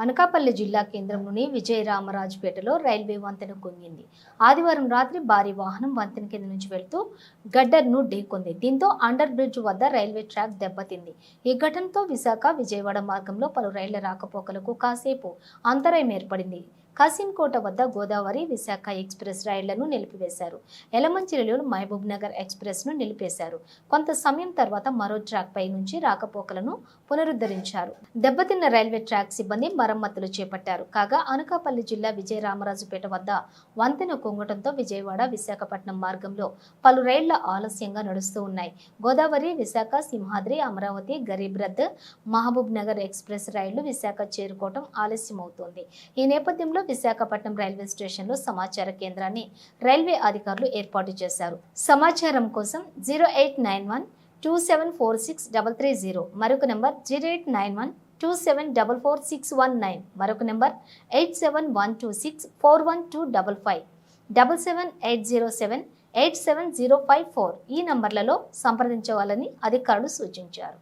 అనకాపల్లి జిల్లా కేంద్రంలోని విజయరామరాజుపేటలో రైల్వే వంతెన కుంగింది. ఆదివారం రాత్రి భారీ వాహనం వంతెన కింద నుంచి వెళ్తూ గడ్డర్ను ఢీకొంది. దీంతో అండర్ బ్రిడ్జ్ వద్ద రైల్వే ట్రాక్ దెబ్బతింది. ఈ ఘటనతో విశాఖ విజయవాడ మార్గంలో పలు రైళ్ల రాకపోకలకు కాసేపు అంతరాయం ఏర్పడింది. కాసింకోట వద్ద గోదావరి విశాఖ ఎక్స్ప్రెస్ రైళ్లను నిలిపివేశారు. ఎలమంచిలిలో మహబూబ్ నగర్ ఎక్స్ప్రెస్ ను నిలిపేశారు. కొంత సమయం తర్వాత మరో ట్రాక్ పై నుంచి రాకపోకలను పునరుద్ధరించారు. దెబ్బతిన్న రైల్వే ట్రాక్ సిబ్బంది మరమ్మతులు చేపట్టారు. కాగా అనకాపల్లి జిల్లా విజయరామరాజుపేట వద్ద వంతెన కుంగటంతో విజయవాడ విశాఖపట్నం మార్గంలో పలు రైళ్ల ఆలస్యంగా నడుస్తూ ఉన్నాయి. గోదావరి విశాఖ సింహాద్రి అమరావతి గరీబ్ రథ్ మహబూబ్ నగర్ ఎక్స్ప్రెస్ రైళ్లు విశాఖ చేరుకోవడం ఆలస్యమవుతోంది. ఈ నేపథ్యంలో విశాఖపట్నం రైల్వే స్టేషన్లో సమాచార కేంద్రాన్ని రైల్వే అధికారులు ఏర్పాటు చేశారు. సమాచారం కోసం 089127463330 మరొక నంబర్ 089127444619 మరొక నంబర్ 8712641255 77807870554 ఈ నంబర్లలో సంప్రదించవాలని అధికారులు సూచించారు.